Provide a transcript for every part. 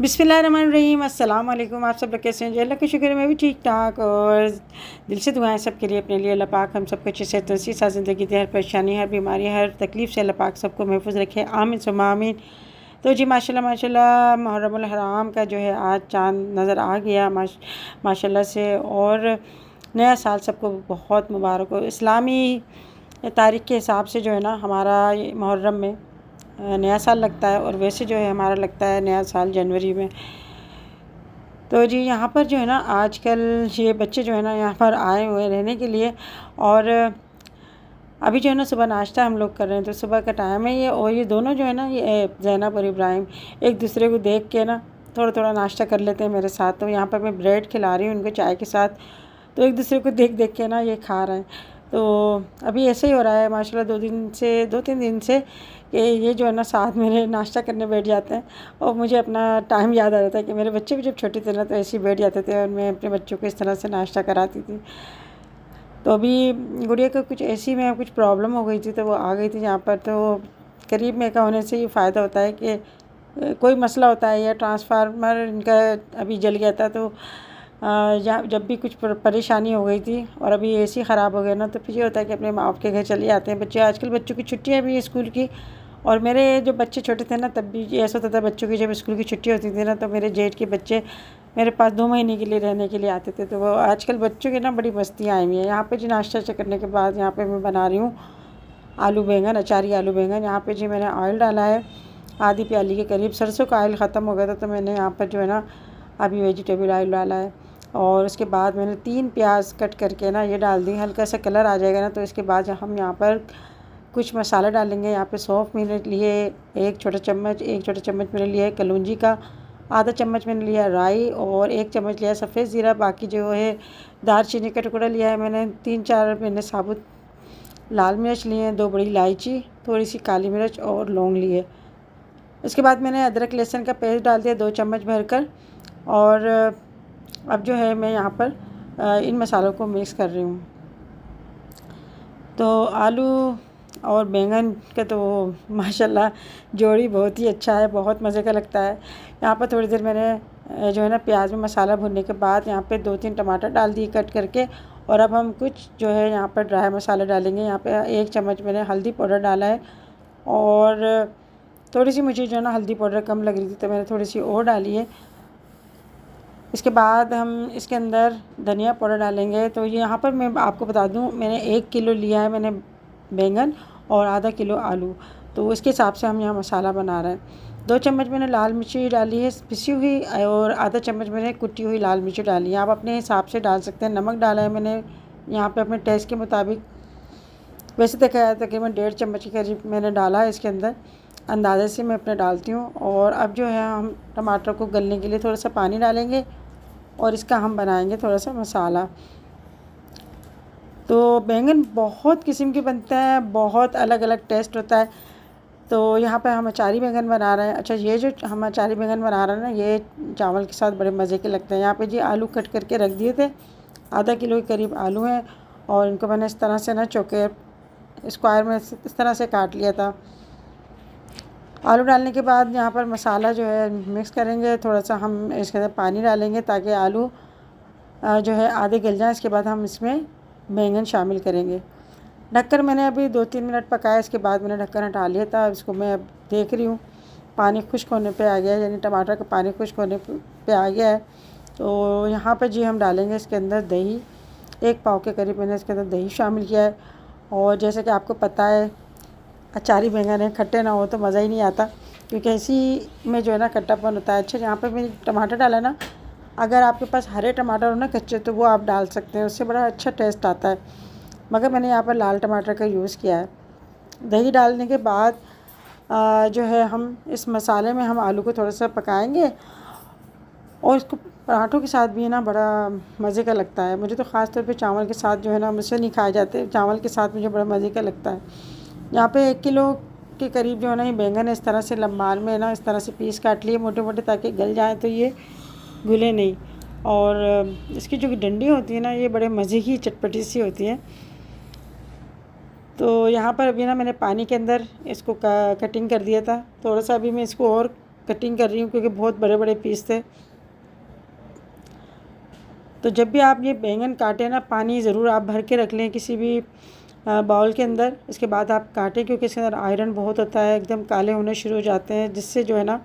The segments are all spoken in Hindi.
बिस्मिल्लाहिर्रहमानिर्रहीम। अस्सलाम वालेकुम। आप सब लोग कैसे हैं? अल्लाह का शुक्र है मैं भी ठीक ठाक और दिल से दुआएं सबके लिए अपने लिए। अल्लाह पाक हम सबको अच्छे से तोसी सा ज़िंदगी दे, हर परेशानी हर बीमारी हर तकलीफ़ से अल्लाह पाक सबको महफूज रखे, आमीन सुम्मा आमीन। तो जी माशाल्लाह मुहर्रमुल हराम का जो है आज चाँद नज़र आ गया माशाल्लाह से, और नया साल सबको बहुत मुबारक हो। इस्लामी तारीख़ के हिसाब से जो है ना हमारा ये मुहर्रम में नया साल लगता है, और वैसे जो है हमारा लगता है नया साल जनवरी में। तो जी यहाँ पर जो है ना आजकल ये बच्चे जो है ना यहाँ पर आए हुए रहने के लिए, और अभी जो है ना सुबह नाश्ता हम लोग कर रहे हैं। तो सुबह का टाइम है ये, और ये दोनों जो है ना ये ज़ैनब और इब्राहिम एक दूसरे को देख के ना थोड़ा थोड़ा नाश्ता कर लेते हैं मेरे साथ। तो यहाँ पर मैं ब्रेड खिला रही हूँ उनको चाय के साथ, तो एक दूसरे को देख देख के ना ये खा रहे हैं। तो अभी ऐसे ही हो रहा है माशाल्लाह 2-3 दिन से कि ये जो है ना साथ मेरे नाश्ता करने बैठ जाते हैं, और मुझे अपना टाइम याद आ जाता है कि मेरे बच्चे भी जब छोटे थे ना तो ऐसे ही बैठ जाते थे, और मैं अपने बच्चों को इस तरह से नाश्ता कराती थी। तो अभी गुड़िया को कुछ ऐसी में कुछ प्रॉब्लम हो गई थी, तो वो आ गई थी यहाँ पर। तो करीब में का होने से ये फ़ायदा होता है कि कोई मसला होता है या ट्रांसफार्मर इनका अभी जल गया था, तो जब भी कुछ परेशानी हो गई थी और अभी एसी ख़राब हो गया ना, तो फिर ये होता है कि अपने माँ बाप के घर चले जाते हैं बच्चे। आजकल बच्चों की छुट्टियाँ भी स्कूल की, और मेरे जो बच्चे छोटे थे ना तब भी ऐसा होता था बच्चों की जब स्कूल की छुट्टी होती थी ना, तो मेरे जेठ के बच्चे मेरे पास 2 महीने के लिए रहने के लिए आते थे। तो वो आजकल बच्चों की ना बड़ी मस्तियाँ आई हुई हैं। यहाँ पे जी नाश्ता करने के बाद यहाँ पे मैं बना रही हूँ आलू बैंगन, अचारी आलू बैंगन। यहाँ पे जी मैंने ऑयल डाला है आधी प्याली के करीब। सरसों का ऑयल ख़त्म हो गया था, तो मैंने यहाँ पर जो है ना अभी वेजिटेबल ऑयल डाला है, और उसके बाद मैंने 3 प्याज कट करके ना ये डाल दी। हल्का सा कलर आ जाएगा ना, तो इसके बाद हम यहाँ पर कुछ मसाला डालेंगे। यहाँ पे सौंफ मैंने लिए 1 छोटा चम्मच मैंने लिया है कलौंजी का, आधा चम्मच मैंने लिया राई, और 1 चम्मच लिया सफ़ेद ज़ीरा। बाकी जो है दालचीनी का टुकड़ा लिया है मैंने, 3-4 मैंने साबुत लाल मिर्च लिए हैं, 2 बड़ी इलायची, थोड़ी सी काली मिर्च और लौंग लिए। इसके बाद मैंने अदरक लहसुन का पेस्ट डाल दिया 2 चम्मच भरकर, और अब जो है मैं यहाँ पर इन मसालों को मिक्स कर रही हूँ। तो आलू और बैंगन का तो माशाल्लाह जोड़ी बहुत ही अच्छा है, बहुत मज़े का लगता है। यहाँ पर थोड़ी देर मैंने जो है ना प्याज में मसाला भुनने के बाद यहाँ पे 2-3 टमाटर डाल दिए कट करके, और अब हम कुछ जो है यहाँ पर ड्राई मसाला डालेंगे। यहाँ पे 1 चम्मच मैंने हल्दी पाउडर डाला है, और थोड़ी सी मुझे जो है ना हल्दी पाउडर कम लग रही थी, तो मैंने थोड़ी सी और डाली है। इसके बाद हम इसके अंदर धनिया पाउडर डालेंगे। तो ये यहाँ पर मैं आपको बता दूँ मैंने 1 किलो लिया है मैंने बैंगन और आधा किलो आलू, तो उसके हिसाब से हम यहाँ मसाला बना रहे हैं। 2 चम्मच मैंने लाल मिर्ची डाली है पिसी हुई, और आधा चम्मच मैंने कुटी हुई लाल मिर्ची डाली है। आप अपने हिसाब से डाल सकते हैं। नमक डाला है मैंने यहाँ पे अपने टेस्ट के मुताबिक। वैसे देखा जाए तकरीबन 1.5 चम्मच के करीब मैंने डाला है इसके अंदर, अंदाजे से मैं अपने डालती हूँ। और अब जो है हम टमाटर को गलने के लिए थोड़ा सा पानी डालेंगे, और इसका हम बनाएंगे थोड़ा सा मसाला। तो बैंगन बहुत किस्म के बनते हैं, बहुत अलग अलग टेस्ट होता है। तो यहाँ पे हम अचारी बैंगन बना रहे हैं। अच्छा, ये जो हम अचारी बैंगन बना रहे हैं ना, ये चावल के साथ बड़े मज़े के लगते हैं। यहाँ पे जी आलू कट करके रख दिए थे, आधा किलो के करीब आलू हैं, और इनको मैंने इस तरह से ना चौके स्क्वायर में इस तरह से काट लिया था। आलू डालने के बाद यहाँ पर मसाला जो है मिक्स करेंगे। थोड़ा सा हम इसके अंदर पानी डालेंगे ताकि आलू जो है आधे गल जाए। इसके बाद हम इसमें बैंगन शामिल करेंगे। ढक्कन मैंने अभी 2-3 मिनट पकाया, इसके बाद मैंने ढक्कन हटा लिया था। इसको मैं अब देख रही हूँ पानी खुश्क होने पे आ गया है, यानी टमाटर का पानी खुश्क होने पे आ गया है। तो यहाँ पर जी हम डालेंगे इसके अंदर दही, 1 पाव के करीब मैंने इसके अंदर दही शामिल किया है। और जैसे कि आपको पता है अचारी बैंगन है, खट्टे ना हो तो मज़ा ही नहीं आता, क्योंकि इसी में जो है ना खट्टापन होता है। अच्छा, यहाँ पर मैंने टमाटर डाला ना, अगर आपके पास हरे टमाटर हो ना कच्चे, तो वो आप डाल सकते हैं, उससे बड़ा अच्छा टेस्ट आता है। मगर मैंने यहाँ पर लाल टमाटर का यूज़ किया है। दही डालने के बाद जो है हम इस मसाले में हम आलू को थोड़ा सा पकाएंगे, और इसको पराठों के साथ भी ना बड़ा मज़े का लगता है। मुझे तो ख़ास तौर पे चावल के साथ जो है ना मुझसे नहीं खाए जाते, चावल के साथ मुझे बड़ा मज़े का लगता है। यहाँ पे 1 किलो के करीब जो है ना ये बैंगन इस तरह से लम्बाल में ना इस तरह से पीस काट लिए मोटे मोटे, ताकि गल जाए तो ये घुले नहीं। और इसकी जो डंडी होती है ना, ये बड़े मज़े की चटपटी सी होती है। तो यहाँ पर अभी ना मैंने पानी के अंदर इसको कटिंग कर दिया था। थोड़ा सा अभी मैं इसको और कटिंग कर रही हूँ क्योंकि बहुत बड़े बड़े पीस थे। तो जब भी आप ये बैंगन काटें ना, पानी ज़रूर आप भर के रख लें किसी भी बाउल के अंदर। इसके बाद आप काटें क्योंकि इसके अंदर आयरन बहुत होता है, एकदम काले होने शुरू हो जाते हैं, जिससे जो है ना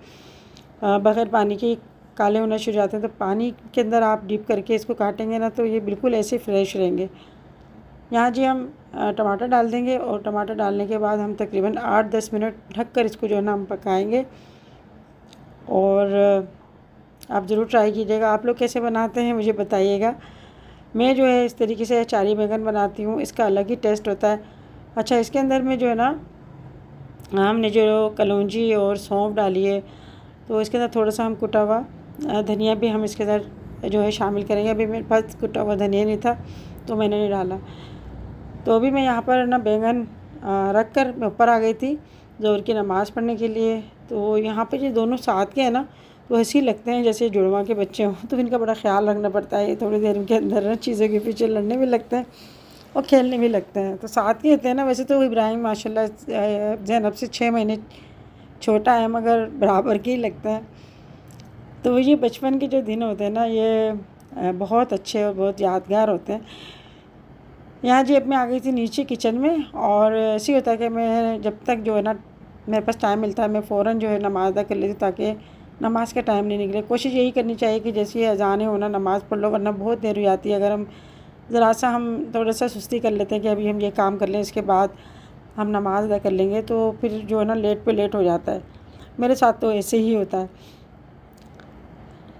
बग़ैर पानी के काले होना शुरू हो जाते हैं। तो पानी के अंदर आप डिप करके इसको काटेंगे ना तो ये बिल्कुल ऐसे फ्रेश रहेंगे। यहाँ जी हम टमाटर डाल देंगे और टमाटर डालने के बाद हम तकरीबन 8-10 मिनट ढक कर इसको जो है ना हम पकाएंगे। और आप ज़रूर ट्राई कीजिएगा। आप लोग कैसे बनाते हैं मुझे बताइएगा। मैं जो है इस तरीके से अचारी बैंगन बनाती हूँ, इसका अलग ही टेस्ट होता है। अच्छा, इसके अंदर में जो है ना हमने जो कलौंजी और सौंफ डाली है, तो इसके अंदर थोड़ा सा हम कुटा हुआ धनिया भी हम इसके अंदर जो है शामिल करेंगे। अभी मेरे पास कुटा हुआ धनिया नहीं था तो मैंने नहीं डाला। तो अभी मैं यहाँ पर ना बैंगन रख कर मैं ऊपर आ गई थी ज़ोहर की नमाज़ पढ़ने के लिए। तो यहाँ पे ये दोनों साथ के हैं ना, तो ऐसे ही लगते हैं जैसे जुड़वा के बच्चे हों। तो इनका बड़ा ख्याल रखना पड़ता है। थोड़ी देर के अंदर ना चीज़ों के पीछे लड़ने भी लगते हैं और खेलने भी लगते हैं। तो साथ के होते हैं ना। वैसे तो इब्राहिम माशाल्लाह ज़ैनब से 6 महीने छोटा है, मगर बराबर के ही लगता है। तो ये बचपन के जो दिन होते हैं ना, ये बहुत अच्छे और बहुत यादगार होते हैं। यहाँ जी अब मैं आ गई थी नीचे किचन में, और ऐसे ही होता है कि मैं जब तक जो है ना मेरे पास टाइम मिलता है मैं फ़ौरन जो है नमाज़ अदा कर लेती हूँ, ताकि नमाज़ का टाइम नहीं निकले। कोशिश यही करनी चाहिए कि जैसे ये अज़ान है होना नमाज़ पढ़ लो, वरना बहुत देर हो जाती है। अगर हम ज़रा सा हम थोड़ा सा सुस्ती कर लेते हैं कि अभी हम ये काम कर लें, इसके बाद हम नमाज़ अदा कर लेंगे, तो फिर जो है ना लेट पे लेट हो जाता है। मेरे साथ तो ऐसे ही होता है।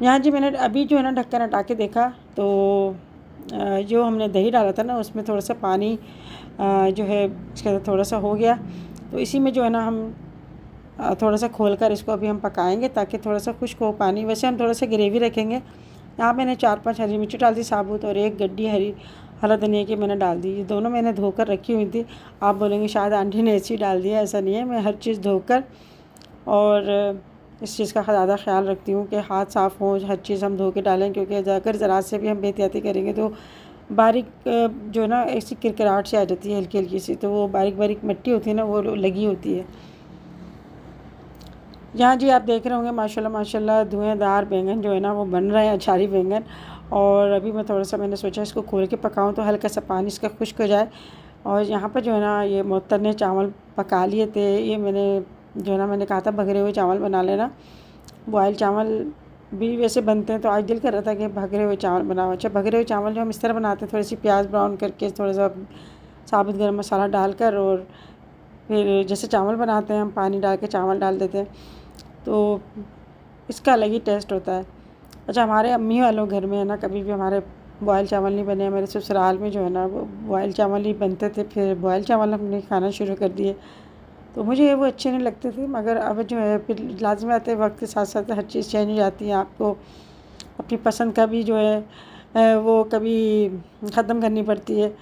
यहाँ जी मैंने अभी जो है ना ढक्कन हटा के देखा तो जो हमने दही डाला था ना उसमें थोड़ा सा पानी जो है इसके अंदर थोड़ा सा हो गया। तो इसी में जो है ना हम थोड़ा सा खोल कर इसको अभी हम पकाएंगे ताकि थोड़ा सा खुश्क हो पानी। वैसे हम थोड़ा सा ग्रेवी रखेंगे। यहाँ मैंने 4-5 हरी मिर्ची डाल दी साबुत, और 1 गड्डी हरा धनिया की मैंने डाल दी। ये दोनों मैंने धोकर रखी हुई थी। आप बोलेंगे शायद आंटी ने ऐसी डाल दिया, ऐसा नहीं है। मैं हर चीज़ धोकर और इस चीज़ का ज़्यादा ख्याल रखती हूँ कि हाथ साफ़ हों, हर चीज़ हम धो के डालें, क्योंकि अगर ज़रा से भी हम बेहतियाती करेंगे तो बारीक जो है ना ऐसी किरकिराहट से आ जाती है हल्की हल्की सी। तो वो बारीक बारीक मिट्टी होती है ना, वो लगी होती है। यहाँ जी आप देख रहे होंगे माशाल्लाह माशाल्लाह धुएँदार बैंगन जो है ना वो बन रहे हैं, अचारी बैंगन। और अभी मैं थोड़ा सा मैंने सोचा इसको खोल के पकाऊँ तो हल्का सा पानी इसका खुश्क हो जाए। और यहाँ पर जो है ना ये मोहतर ने चावल पका लिए थे। ये मैंने जो है ना मैंने कहा था भगरे हुए चावल बना लेना। बॉयल चावल भी वैसे बनते हैं, तो आज दिल कर रहा था कि भगरे हुए चावल बनाओ। अच्छा, भगरे हुए चावल जो हम इस तरह बनाते हैं, थोड़ी सी प्याज ब्राउन करके, थोड़ा सा साबुत गरम मसाला डालकर, और फिर जैसे चावल बनाते हैं हम पानी डाल के चावल डाल देते हैं, तो इसका अलग ही टेस्ट होता है। अच्छा, हमारे अम्मी वालों घर में है ना कभी भी हमारे बॉयल चावल नहीं बने। हमारे ससुराल में जो है ना वो बॉयल चावल ही बनते थे। फिर बॉयल चावल हमने खाना शुरू कर दिए, तो मुझे वो अच्छे नहीं लगते थे। मगर अब जो है फिर लाजमी आते वक्त के साथ साथ हर चीज़ चेंज हो जाती है। आपको अपनी पसंद का भी जो है वो कभी ख़त्म करनी पड़ती है।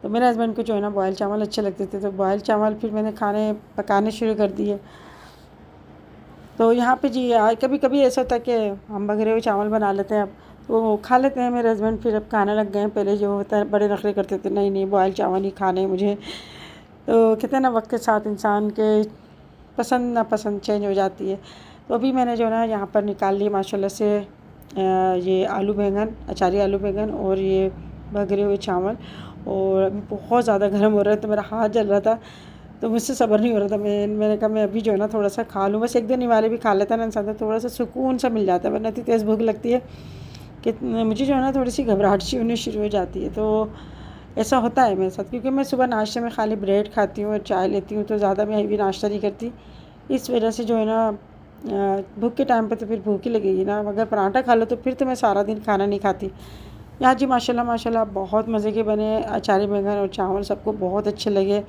तो मेरे हस्बैंड को जो है ना बॉयल चावल अच्छे लगते थे, तो बॉयल चावल फिर मैंने पकाने शुरू कर दिए। तो यहाँ पे जी कभी कभी ऐसा होता है कि हम भगरे हुए चावल बना लेते हैं, अब तो खा लेते हैं। मेरे हस्बैंड फिर अब खाने लग गए हैं। पहले जो होता है बड़े नखरे करते थे, नहीं नहीं बॉयल चावल ही खाने मुझे। तो कहते हैं ना वक्त के साथ इंसान के पसंद नापसंद चेंज हो जाती है। तो अभी मैंने जो है ना यहाँ पर निकाल ली माशाल्लाह से ये आलू बैंगन, अचारी आलू बैंगन और ये भगरे हुए चावल। और अभी बहुत ज़्यादा गर्म हो रहा है, तो मेरा हाथ जल रहा था, तो मुझसे सब्र नहीं हो रहा था। मैंने कहा मैं अभी जो है ना थोड़ा सा खा लूँ। बस एक दिन वाले भी खा लेता है ना इंसान, तो थोड़ा सा सुकून सा मिल जाता है, वरना इतनी तेज़ भूख लगती है कि मुझे जो है ना थोड़ी सी घबराहट सी होनी शुरू हो जाती है। तो ऐसा होता है मेरे साथ, क्योंकि मैं सुबह नाश्ते में खाली ब्रेड खाती हूँ और चाय लेती हूँ, तो ज़्यादा मैं हैवी नाश्ता नहीं करती। इस वजह से जो है ना भूख के टाइम पे तो फिर भूख ही लगेगी ना। अगर पराठा खा लो तो फिर तो मैं सारा दिन खाना नहीं खाती। यहाँ जी माशाल्लाह माशाल्लाह बहुत मज़े के बने अचारी बैंगन और चावल, सबको बहुत अच्छे लगे।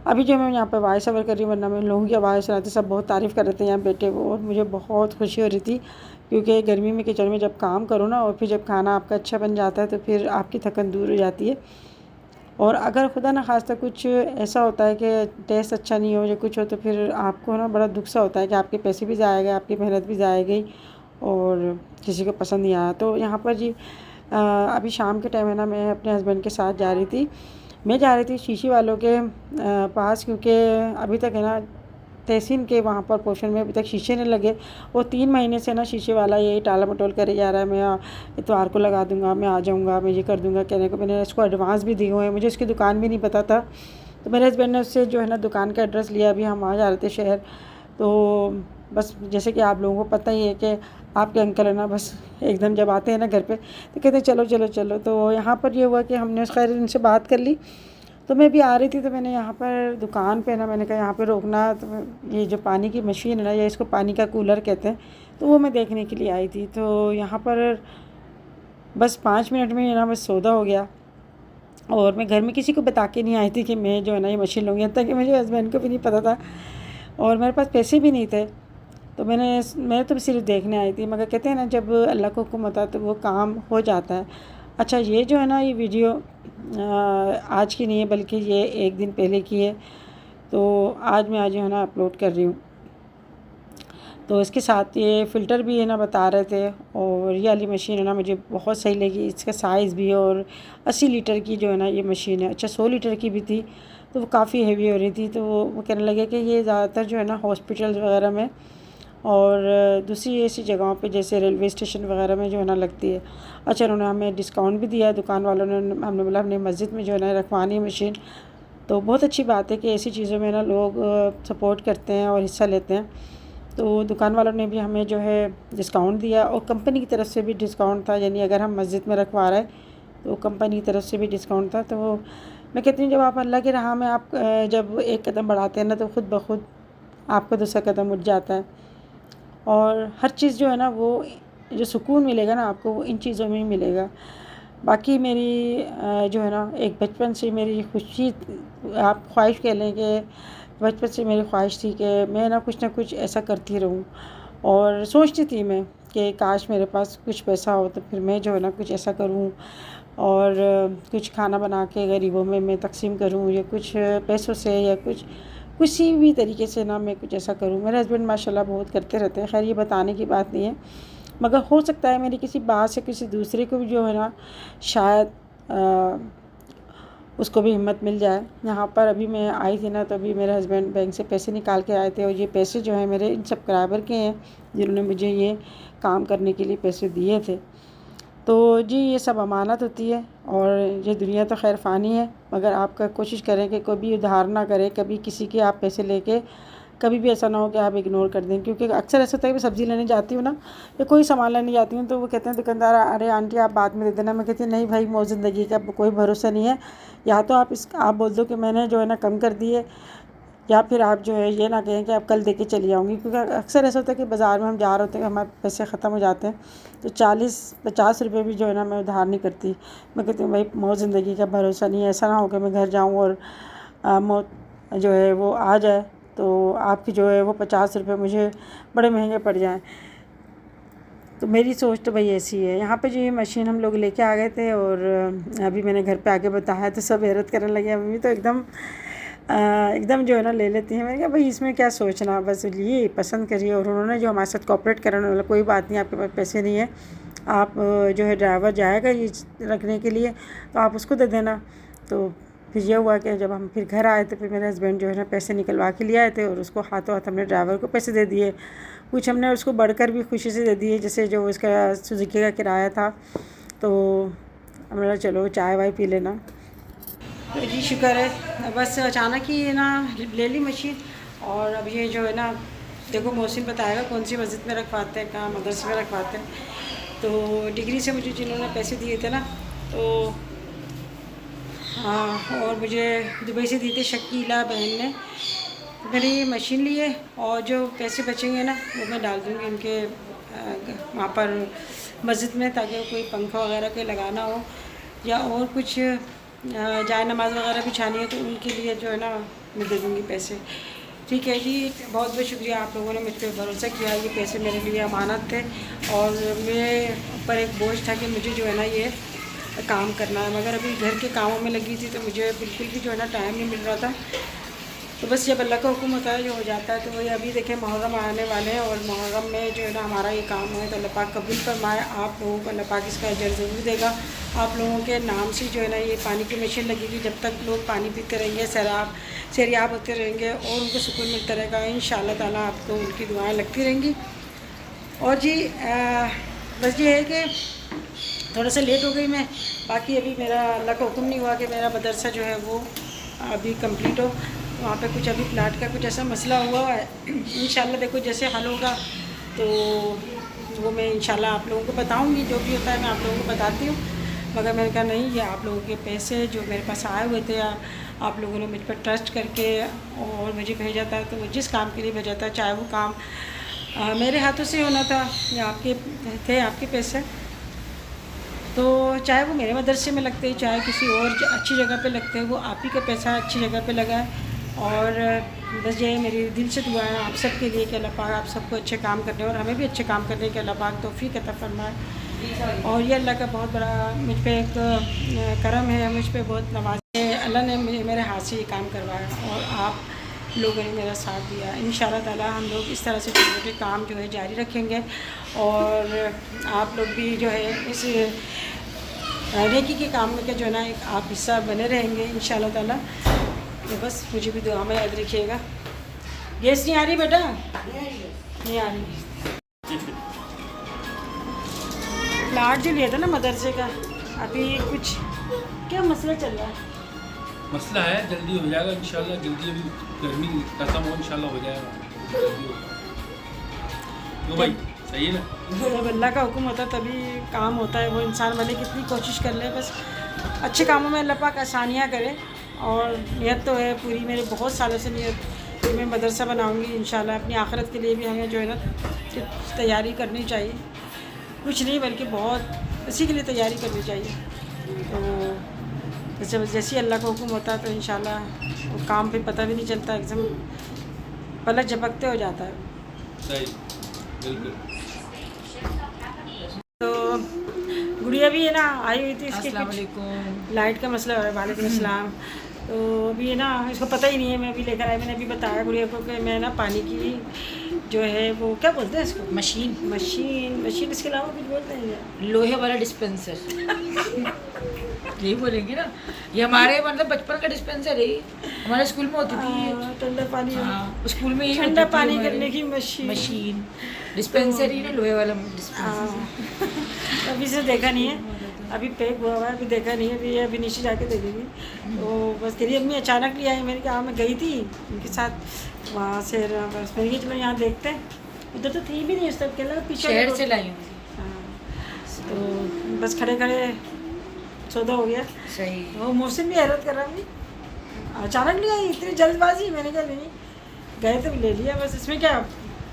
अभी जो मैं यहाँ पर वॉइस ओवर कर रही हूँ, वरना मैं लोगों की आवाज़ सुनाती, सब बहुत तारीफ़ कर रहे थे यहाँ बेटे वो, और मुझे बहुत खुशी हो रही थी। क्योंकि गर्मी में किचन में जब काम करो ना, और फिर जब खाना आपका अच्छा बन जाता है, तो फिर आपकी थकन दूर हो जाती है। और अगर खुदा ना खास्ता कुछ ऐसा होता है कि टेस्ट अच्छा नहीं हो या कुछ हो, तो फिर आपको ना बड़ा दुख सा होता है कि आपके पैसे भी ज़ाया गए, आपकी मेहनत भी ज़ाया गई, और किसी को पसंद नहीं आया। तो यहाँ पर जी अभी शाम के टाइम है ना, मैं अपने हस्बैंड के साथ जा रही थी। मैं जा रही थी शीशी वालों के पास, क्योंकि अभी तक है ना तहसीन के वहाँ पर पोर्शन में अभी तक शीशे नहीं लगे। वो 3 महीने से ना शीशे वाला यही टाला मटोल करे जा रहा है, मैं इतवार को लगा दूँगा, मैं आ जाऊँगा, मैं ये कर दूँगा कहने को। मैंने इसको एडवांस भी दिए हुए हैं, मुझे उसकी दुकान भी नहीं पता था। तो मेरे हस्बैंड ने उससे जो है ना दुकान का एड्रेस लिया, अभी हम वहाँ जा रहे थे शहर। तो बस जैसे कि आप लोगों को पता ही है कि आपके अंकल है ना, बस एकदम जब आते हैं ना घर पे तो कहते हैं चलो चलो चलो। तो यहाँ पर ये हुआ कि हमने खैर इनसे बात कर ली। तो मैं भी आ रही थी तो मैंने यहाँ पर दुकान पे ना, मैंने कहा यहाँ पे रोकना। तो ये जो पानी की मशीन है ना, या इसको पानी का कूलर कहते हैं, तो वो मैं देखने के लिए आई थी। तो यहाँ पर बस 5 मिनट में ना बस सौदा हो गया। और मैं घर में किसी को बता के नहीं आई थी कि मैं जो है ना ये मशीन लूँगी, ताकि मुझे हस्बैंड को भी नहीं पता था और मेरे पास पैसे भी नहीं थे। तो मैं तो सिर्फ देखने आई थी, मगर कहते हैं ना जब अल्लाह को हुक्म होता है तो वो काम हो जाता है। अच्छा, ये जो है ना ये वीडियो आज की नहीं है, बल्कि ये 1 दिन पहले की है। तो आज मैं जो है ना अपलोड कर रही हूँ। तो इसके साथ ये फ़िल्टर भी है ना बता रहे थे। और ये वाली मशीन है ना मुझे बहुत सही लगी, इसका साइज़ भी। और 80 लीटर की जो है ना ये मशीन है। अच्छा, 100 लीटर की भी थी, तो वो काफ़ी हेवी हो रही थी। तो वो कहने लगे कि ये ज़्यादातर जो है ना हॉस्पिटल्स वगैरह में और दूसरी ऐसी जगहों पे जैसे रेलवे स्टेशन वगैरह में जो है ना लगती है। अच्छा, उन्होंने हमें डिस्काउंट भी दिया है दुकान वालों ने। हमने बोला हमने मस्जिद में जो है ना रखवानी है मशीन। तो बहुत अच्छी बात है कि ऐसी चीज़ों में ना लोग सपोर्ट करते हैं और हिस्सा लेते हैं। तो दुकान वालों ने भी हमें जो है डिस्काउंट दिया और कंपनी की तरफ से भी डिस्काउंट था, यानी अगर हम मस्जिद में रखवा रहे हैं तो कंपनी की तरफ से भी डिस्काउंट था। तो मैं कहती हूँ जब आप अल्लाह की राह में आप जब एक कदम बढ़ाते हैं ना, तो ख़ुद ब खुद आपका दूसरा कदम उठ जाता है। और हर चीज़ जो है ना वो जो सुकून मिलेगा ना आपको, वो इन चीज़ों में ही मिलेगा। बाकी मेरी जो है ना एक बचपन से मेरी खुशी, आप ख्वाहिश कह लें कि बचपन से मेरी ख्वाहिश थी कि मैं ना कुछ ऐसा करती रहूं। और सोचती थी मैं कि काश मेरे पास कुछ पैसा हो तो फिर मैं जो है ना कुछ ऐसा करूं और कुछ खाना बना के गरीबों में मैं तकसीम करूं, या कुछ पैसों से या कुछ किसी भी तरीके से ना मैं कुछ ऐसा करूं। मेरे हस्बैंड माशाल्लाह बहुत करते रहते हैं, खैर ये बताने की बात नहीं है, मगर हो सकता है मेरी किसी बात से किसी दूसरे को भी जो है ना शायद उसको भी हिम्मत मिल जाए। यहाँ पर अभी मैं आई थी ना, तो अभी मेरे हस्बैंड बैंक से पैसे निकाल के आए थे। और ये पैसे जो है मेरे इन सब्सक्राइबर के हैं जिन्होंने मुझे ये काम करने के लिए पैसे दिए थे। तो जी ये सब अमानत होती है और ये दुनिया तो खैर फ़ानी है, मगर आपका कोशिश करें कि कभी उधार ना करें, कभी किसी के आप पैसे लेके कभी भी ऐसा ना हो कि आप इग्नोर कर दें। क्योंकि अक्सर ऐसा होता है कि मैं सब्ज़ी लेने जाती हूँ ना, या कोई सामान लेने जाती हूँ, तो वो कहते हैं दुकानदार, अरे आंटी आप बाद में दे देना। मैं कहती हूँ नहीं भाई, मौत ज़िंदगी का कोई भरोसा नहीं है। या तो आप बोल दो कि मैंने जो है ना कम कर दिए, या फिर आप जो है ये ना कहें कि आप कल दे के चली आऊँगी। क्योंकि अक्सर ऐसा होता है कि बाज़ार में हम जा रहे होते हैं, हमारे पैसे ख़त्म हो जाते हैं, तो 40-50 रुपये भी जो है ना मैं उधार नहीं करती। मैं कहती हूँ भाई मौत ज़िंदगी का भरोसा नहीं है, ऐसा ना हो कि मैं घर जाऊँ और मौत जो है वो आ जाए, तो आपकी जो है वो 50 रुपये मुझे बड़े महंगे पड़ जाएँ। तो मेरी सोच तो भाई ऐसी है। यहाँ पे जो ये मशीन हम लोग लेके आ गए थे, और अभी मैंने घर पे आके बताया तो सब हैरत करने लगे। मम्मी तो एकदम जो है ना ले लेती हैं। मैंने कहा भाई इसमें क्या सोचना, बस लिए पसंद करिए। और उन्होंने जो हमारे साथ कोऑपरेट करने वाला, कोई बात नहीं, आपके पास पैसे नहीं है, आप जो है ड्राइवर जाएगा ये रखने के लिए, तो आप उसको दे देना। तो फिर ये हुआ कि जब हम फिर घर आए तो फिर मेरे हस्बैंड जो है ना पैसे निकलवा के ले आए थे, और उसको हाथों हाथ हमने ड्राइवर को पैसे दे दिए। कुछ हमने उसको बढ़कर भी खुशी से दे दिए, जैसे जो उसका सुजुकी का किराया था। तो हमने चलो चाय वाय पी लेना। तो जी शुक्र है, बस अचानक ही ना ले ली मशीन। और अब ये जो है ना देखो मोहसिन बताएगा कौन सी मस्जिद में रखवाते हैं, कहाँ मदरसे में रखवाते हैं। तो डिग्री से मुझे जिन्होंने पैसे दिए थे ना, तो हाँ, और मुझे दुबई से दिए थे शकीला बहन ने। तो मैंने ये मशीन ली है, और जो पैसे बचेंगे ना वो मैं डाल दूँगी उनके वहाँ पर मस्जिद में, ताकि कोई पंखा वगैरह के लगाना हो, या और कुछ जाए नमाज़ वगैरह बिछानी है, तो उनके लिए जो है ना मैं दे दूँगी पैसे। ठीक है जी, बहुत बहुत शुक्रिया आप लोगों ने मुझ पर भरोसा किया। ये पैसे मेरे लिए अमानत थे, और मेरे ऊपर एक बोझ था कि मुझे जो है ना ये काम करना है। मगर अभी घर के कामों में लगी थी, तो मुझे बिल्कुल भी जो है ना टाइम नहीं मिल रहा था। तो बस जब अल्लाह का हुक्म होता है जो हो जाता है। तो वही अभी देखें मुहर्रम आने वाले हैं और मुहर्रम में जो है ना हमारा ये काम है तो अल्लाह पाक कबूल फरमाए। आप लोगों को अल्लाह पाक इसका अजर ज़रूर देगा। आप लोगों के नाम से जो है ना ये पानी की मशीन लगेगी। जब तक लोग पानी पीते रहेंगे, सैराब होते रहेंगे और उनको सुकून मिलता रहेगा, इंशाअल्लाह ताला आपको उनकी दुआएँ लगती रहेंगी। और जी बस ये है कि थोड़ा सा लेट हो गई मैं, बाकी अभी मेरा अल्लाह का हुक्म नहीं हुआ कि मेरा मदरसा जो है वो अभी कंप्लीट हो। वहाँ पे कुछ अभी प्लाट का कुछ ऐसा मसला हुआ है, इंशाल्लाह देखो जैसे हल होगा तो वो मैं इंशाल्लाह आप लोगों को बताऊँगी। जो भी होता है मैं आप लोगों को बताती हूँ। मगर मैंने कहा नहीं, ये आप लोगों के पैसे जो मेरे पास आए हुए थे, आप लोगों ने मुझ पर ट्रस्ट करके और मुझे भेजा था, तो वो जिस काम के लिए भेजा था, चाहे वो काम मेरे हाथों से होना था या आपके थे आपके पैसे, तो चाहे वो मेरे मदरसे में लगते, चाहे किसी और अच्छी जगह पे लगते, वो आप ही का पैसा अच्छी जगह पे लगा है। और बस ये मेरी दिल से दुआ है आप सब के लिए कि अल्लाह पाक आप सबको अच्छे काम करने और हमें भी अच्छे काम करने के अल्लाह पाक तौफीक अता फरमाए। और ये अल्लाह का बहुत बड़ा मुझ पे एक करम है, मुझ पे बहुत नवाज है। अल्लाह ने मेरे हाथ से ये काम करवाया और आप लोगों ने मेरा साथ दिया। इंशाअल्लाह ताला हम लोग इस तरह से छोटे छोटे काम जो है जारी रखेंगे और आप लोग भी जो है इस नेकी के काम में के जो है ना एक आप हिस्सा बने रहेंगे इंशाअल्लाह ताला। तो बस मुझे भी दुआ में याद रखिएगा। गैस नहीं आ रही बेटा? नहीं आ रही। प्लाट जो लिया था ना मदरसे का, अभी कुछ क्या मसला चल रहा है? मसला है, जल्दी हो जाएगा इंशाल्लाह। जल्दी अभी गर्मी खत्म हो इंशाल्लाह हो जाएगा जल्दी होगा। तो भाई सही है ना, जब अल्लाह का हुक्म होता है तभी काम होता है। वो इंसान भले कितनी कोशिश कर ले, बस अच्छे कामों में अल्लाह पाक आसानियाँ करे। और नियत तो है पूरी, मेरे बहुत सालों से नियत कि मैं मदरसा बनाऊँगी इंशाल्लाह। अपनी आखिरत के लिए भी हमें जो है ना तैयारी करनी चाहिए, कुछ नहीं बल्कि बहुत इसी के लिए तैयारी करनी चाहिए। तो जैसे अल्लाह का हुक्म होता है तो इंशाल्लाह वो काम फिर पता भी नहीं चलता, एकदम पलक झपकते हो जाता है। सही, बिल्कुल। तो गुड़िया भी है ना आई हुई थी, इसके अस्सलाम वालेकुम। लाइट का मसला है। वालेकुम अस्सलाम। तो अभी है ना इसको पता ही नहीं है, मैं अभी लेकर आई। मैंने अभी बताया गुड़िया को कि मैं ना पानी की जो है वो क्या बोलते हैं इसको, मशीन इसके अलावा कुछ बोलते हैं? लोहे वाला डिस्पेंसर यही बोलेंगे ना। ये हमारे मतलब बचपन का डिस्पेंसर है, हमारे स्कूल में होती थी। ठंडा पानी, स्कूल में ठंडा पानी करने की मशीन डिस्पेंसर ही ना, लोहे वाला डिस्पेंसर। अभी से देखा नहीं है, अभी पैक हुआ हुआ है, अभी देखा नहीं है। अभी नीचे जाके देखेंगी। तो बस तेरी अम्मी अचानक ले आई। मैंने कहा मैं गई थी उनके साथ वहाँ से, बस मैंने कहा चलो यहाँ देखते हैं। उधर तो थी भी नहीं उस तरफ के पीछे शहर से लाई हूँ। तो बस खड़े खड़े सौदा हो गया। सही। वो मौसम भी हैरत कर रहा है, अचानक ले आई, इतनी जल्दबाजी। मैंने कहा नहीं, गए तो ले लिया, बस इसमें क्या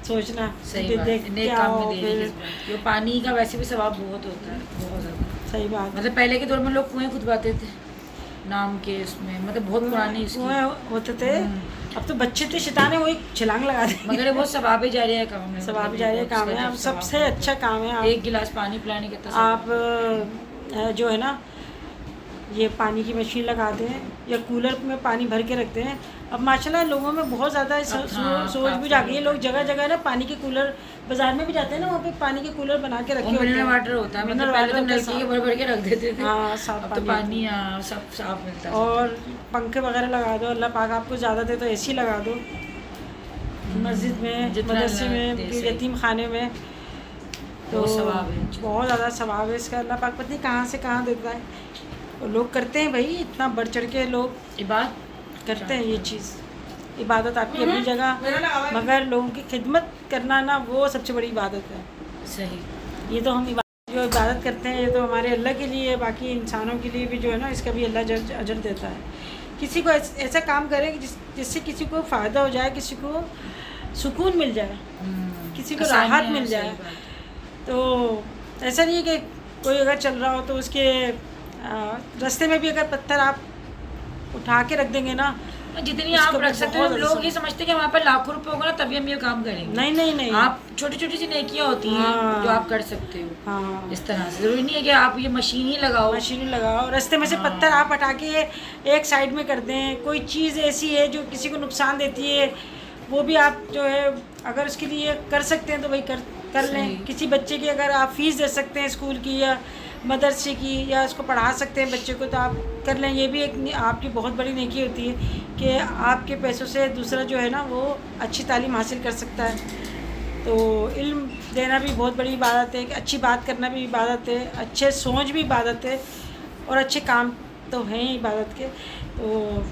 सोचना। सही बात, नेक काम में दे रही है। ये पानी का वैसे भी सवाब बहुत होता है, बहुत ज़्यादा। सही बात। मतलब पहले के दौर में लोग कुएं खुदवाते थे नाम के, उसमें मतलब बहुत पुरानी कुएं होते थे। अब तो बच्चे थे शैतान है, वही छलांग लगा दे। मगर वो सवाब जारिया काम है, सवाब जारिया काम है। अब सबसे अच्छा काम है एक गिलास पानी पिलाने के। आप जो है ना ये पानी की मशीन लगाते हैं या कूलर में पानी भर के रखते हैं। अब माशाल्लाह लोगों में बहुत ज़्यादा सोच भी आ गई है। लोग जगह जगह ना पानी के कूलर, बाजार में भी जाते हैं ना, वहाँ पे पानी के कूलर बना के रखे होते हैं। वाटर होता है, मतलब पहले तो नलकी के भर भर के रख देते थे। हाँ, साफ पानी सब साफ मिलता है। और पंखे वगैरह लगा दो, अल्लाह पाक आपको ज़्यादा दे तो एसी लगा दो मस्जिद में, मदरसे में, यतीम खाने में, तो बहुत ज़्यादा सवाब है इसका। अल्लाह पाक पता नहीं कहाँ से कहाँ देता है। और लोग करते हैं भाई, इतना बढ़ चढ़ के लोग इबादत करते हैं। ये चीज़ इबादत आपकी अपनी जगह, मगर लोगों की खिदमत करना ना वो सबसे बड़ी इबादत है। सही। ये तो हम जो इबादत करते हैं ये तो हमारे अल्लाह के लिए, बाकी इंसानों के लिए भी जो है ना इसका भी अल्लाह अजर देता है। किसी को ऐसा काम करें कि जिससे किसी को फ़ायदा हो जाए, किसी को सुकून मिल जाए, किसी को राहत मिल जाए। तो ऐसा नहीं है कि कोई अगर चल रहा हो तो उसके रास्ते में भी अगर पत्थर आप उठा के रख देंगे ना जितनी इसको आप भी रख सकते हो। बहुत लोग अच्छा- ये समझते हैं कि हमारे पास लाखों रुपए होगा ना तभी हम ये काम करेंगे। नहीं नहीं नहीं। आप छोटी छोटी सी नेकियां होती हैं हाँ। जो आप कर सकते हो। हाँ, इस तरह से जरूरी नहीं है कि आप ये मशीन ही लगाओ। मशीन लगाओ, रास्ते में से हाँ। पत्थर आप हटा के एक साइड में कर दें। कोई चीज़ ऐसी है जो किसी को नुकसान देती है, वो भी आप जो है अगर उसके लिए कर सकते हैं तो भाई कर सही। लें। किसी बच्चे की अगर आप फीस दे सकते हैं स्कूल की या मदरसे की, या उसको पढ़ा सकते हैं बच्चे को, तो आप कर लें। ये भी एक आपकी बहुत बड़ी नेकी होती है कि आपके पैसों से दूसरा जो है ना वो अच्छी तालीम हासिल कर सकता है। तो इल्म देना भी बहुत बड़ी इबादत है, कि अच्छी बात करना भी इबादत है, अच्छे सोच भी इबादत है, और अच्छे काम तो हैं ही इबादत के। तो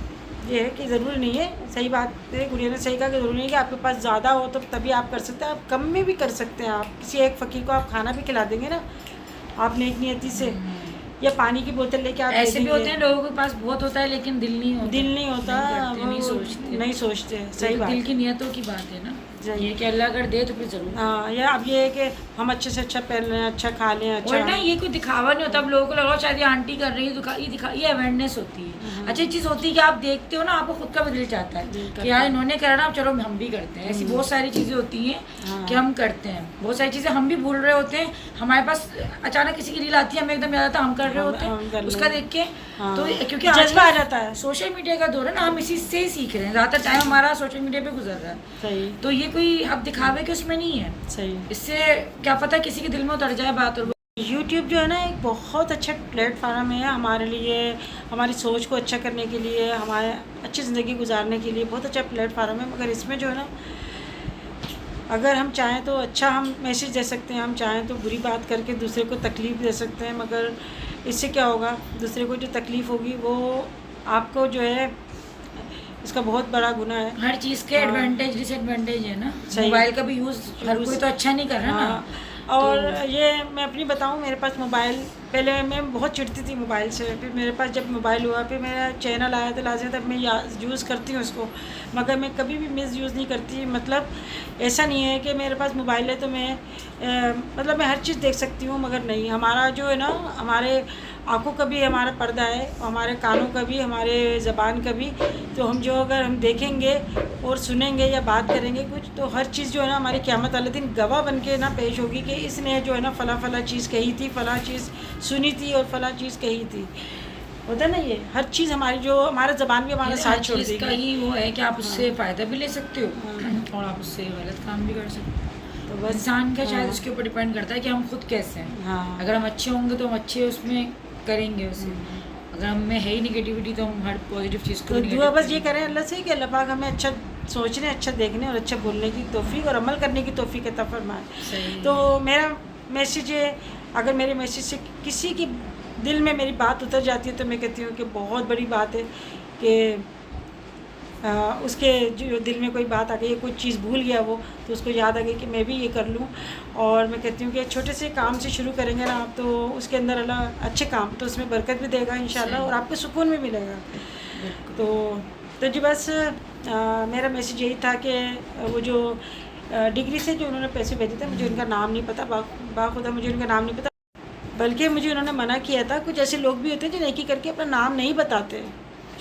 ये है कि ज़रूरी नहीं है, सही बात है, गुड़िया ने सही कहा कि ज़रूरी नहीं है कि आपके पास ज़्यादा हो तो तभी आप कर सकते हैं। आप कम में भी कर सकते हैं। आप किसी एक फ़कीर को आप खाना भी खिला देंगे ना, आप नेक नियति से, या पानी की बोतल लेके आप दे ऐसे भी देंगे। होते हैं लोगों के पास बहुत होता है लेकिन दिल नहीं होता। दिल नहीं होता, करते, नहीं वो सोचते। नहीं सोचते। तो सही बात दिल है। की नियतों की बात है ना, सही। ये कि अल्लाह अगर दे तो फिर जरूर। हाँ, या अब ये है कि हम अच्छे से अच्छा पहन लें, अच्छा खा लें, अच्छा और ना ये कोई दिखावा नहीं होता। अब लोगों को लगा शायद ये आंटी कर रही है, ये अवेयरनेस होती है। अच्छी चीज़ होती है कि आप देखते हो ना, आपको खुद का भी दिल चाहता है कि यार इन्होंने करा ना, चलो हम भी करते हैं। ऐसी बहुत सारी चीज़ें होती हैं कि हम करते हैं। बहुत सारी चीज़ें हम भी भूल रहे होते हैं, हमारे पास अचानक किसी की रील आती है, हमें एकदम याद आता है हम कर रहे होते हम कर हैं रहे उसका देख के। हाँ। तो क्योंकि जज्बा आ जाता है। सोशल मीडिया का दौर है ना, हम इसी से ही सीख रहे हैं। ज़्यादातर टाइम हमारा सोशल मीडिया पे गुजर रहा है। सही तो ये कोई अब दिखावे के उसमें नहीं है। सही। इससे क्या पता किसी के दिल में उतर जाए बात। और यूट्यूब जो है ना एक बहुत अच्छा प्लेटफार्म है हमारे लिए, हमारी सोच को अच्छा करने के लिए, हमारे अच्छी ज़िंदगी गुजारने के लिए बहुत अच्छा प्लेटफार्म है। मगर इसमें जो है ना, अगर हम चाहें तो अच्छा हम मैसेज दे सकते हैं, हम चाहें तो बुरी बात करके दूसरे को तकलीफ़ दे सकते हैं। मगर इससे क्या होगा, दूसरे को जो तकलीफ़ होगी वो आपको जो है इसका बहुत बड़ा गुनाह है। हर चीज़ के एडवांटेज डिसएडवांटेज है ना। सही। मोबाइल का भी यूज़ हर कोई तो अच्छा नहीं कर रहा हाँ, ना। और ये मैं अपनी बताऊँ, मेरे पास मोबाइल, पहले मैं बहुत चिढ़ती थी मोबाइल से। फिर मेरे पास जब मोबाइल हुआ, फिर मेरा चैनल आया तो लाजमी तब मैं यूज़ करती हूँ उसको। मगर मैं कभी भी मिस यूज़ नहीं करती। मतलब ऐसा नहीं है कि मेरे पास मोबाइल है तो मैं मतलब मैं हर चीज़ देख सकती हूँ, मगर नहीं। हमारा जो है ना, हमारे आँखों का भी हमारा पर्दा है, हमारे कानों का भी, हमारे ज़बान का भी। तो हम जो अगर हम देखेंगे और सुनेंगे या बात करेंगे कुछ, तो हर चीज़ जो है ना हमारी क़यामत वाले दिन गवाह बन के ना पेश होगी कि इसने जो है ना फ़ला चीज़ कही थी, फ़ला चीज़ सुनी थी और फ़ला चीज़ कही थी। होता है ना, ये हर चीज़ हमारी जो हमारा ज़बान भी हमारा साथ छोड़ इसका देगी। ही वो है कि आप उससे फ़ायदा भी ले सकते हो और आप उससे गलत काम भी कर सकते हो। तो बस बस इंसान का शायद उसके ऊपर डिपेंड करता है कि हम खुद कैसे हैं। हाँ, अगर हम अच्छे होंगे तो हम अच्छे उसमें करेंगे उसे। अगर हम में है ही नेगेटिविटी तो हम हर पॉजिटिव चीज़ को तो negative दुआ बस ये करेंगे। करें अल्लाह से कि अल्लाह पाक हमें अच्छा सोचने, अच्छा देखने और अच्छा बोलने की तौफीक और अमल करने की तौफीक अता फरमाए। सही। तो मेरा मैसेज है, अगर मेरे मैसेज से किसी की दिल में मेरी बात उतर जाती है तो मैं कहती हूँ कि बहुत बड़ी बात है कि उसके जो दिल में कोई बात आ गई, कोई चीज़ भूल गया वो, तो उसको याद आ गई कि मैं भी ये कर लूँ। और मैं कहती हूँ कि छोटे से काम से शुरू करेंगे ना आप, तो उसके अंदर अल्लाह अच्छे काम, तो उसमें बरकत भी देगा इंशाल्लाह, और आपको सुकून भी मिलेगा। तो जी बस मेरा मैसेज यही था कि वो जो डिग्री से जो उन्होंने पैसे भेजे थे, मुझे उनका नाम नहीं पता, बाखुदा मुझे उनका नाम नहीं पता, बल्कि मुझे उन्होंने मना किया था। कुछ ऐसे लोग भी होते हैं जो नेकी करके अपना नाम नहीं बताते,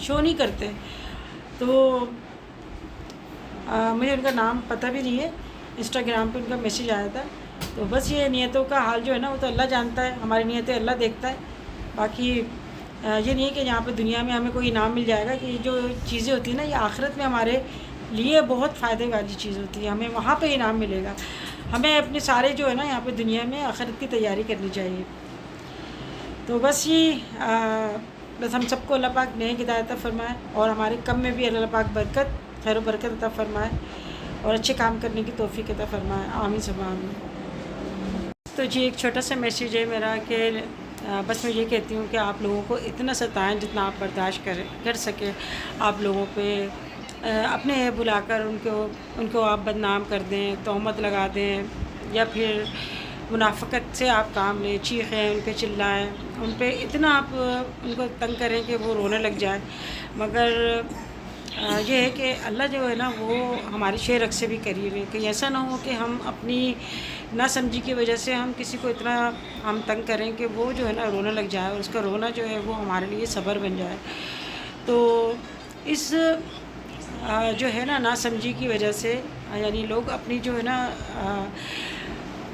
शो नहीं करते। तो मुझे उनका नाम पता भी नहीं है, इंस्टाग्राम पे उनका मैसेज आया था। तो बस ये नियतों का हाल जो है ना वो तो अल्लाह जानता है, हमारी नियतें अल्लाह देखता है। बाकी ये नहीं है कि यहाँ पे दुनिया में हमें कोई इनाम मिल जाएगा, कि ये जो चीज़ें होती हैं ना ये आखिरत में हमारे लिए बहुत फ़ायदे वाली चीज़ होती है, हमें वहाँ पे इनाम मिलेगा। हमें अपने सारे जो है ना यहाँ पे दुनिया में आखिरत की तैयारी करनी चाहिए। तो बस ये बस हम सबको अल्लाह पाक नेक हिदायत फरमाए, और हमारे कम में भी अल्लाह पाक बरकत, खैर बरकत अता फरमाए, और अच्छे काम करने की तौफीक अता फरमाए। आमीन सब आमीन। तो जी एक छोटा सा मैसेज है मेरा कि बस मैं ये कहती हूँ कि आप लोगों को इतना सताएं जितना आप बर्दाश्त कर सके। आप लोगों पे अपने बुलाकर उनको आप बदनाम कर दें, तोहमत लगा दें, या फिर मुनाफ़क़त से आप काम लें, चीखें, उन पे चिल्लाएं, उन पे इतना आप उनको तंग करें कि वो रोने लग जाए। मगर ये है कि अल्लाह जो है ना वो हमारी शेरक से भी करीब है। कहीं ऐसा ना हो कि हम अपनी नासमझी की वजह से हम किसी को इतना हम तंग करें कि वो जो है ना रोने लग जाए, और उसका रोना जो है वो हमारे लिए सब्र बन जाए। तो इस जो है ना समझी की वजह से यानी लोग अपनी जो है ना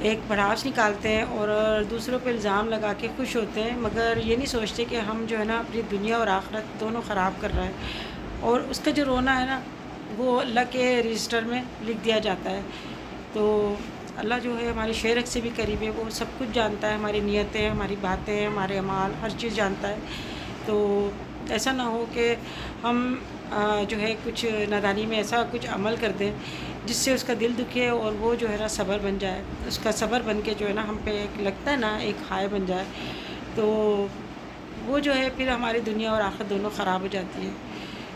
एक भड़ास निकालते हैं और दूसरों पे इल्ज़ाम लगा के खुश होते हैं, मगर ये नहीं सोचते कि हम जो है ना अपनी दुनिया और आखिरत दोनों ख़राब कर रहे हैं। और उसका जो रोना है ना वो अल्लाह के रजिस्टर में लिख दिया जाता है। तो अल्लाह जो है हमारे शेरक से भी करीब है, वो सब कुछ जानता है, हमारी नीयतें, हमारी बातें, हमारे अमाल, हर चीज़ जानता है। तो ऐसा ना हो कि हम जो है कुछ नादानी में ऐसा कुछ अमल कर दें जिससे उसका दिल दुखे और वो जो है ना सब्र बन जाए, उसका सब्र बन के जो है ना हम पे एक लगता है ना एक हाय बन जाए, तो वो जो है फिर हमारी दुनिया और आखिरत दोनों ख़राब हो जाती है।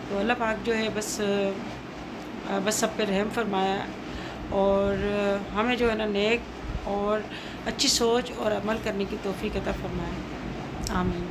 तो अल्लाह पाक जो है बस सब पे रहम फरमाया और हमें जो है ना नेक और अच्छी सोच और अमल करने की तौफीक अता फरमाए। आमीन।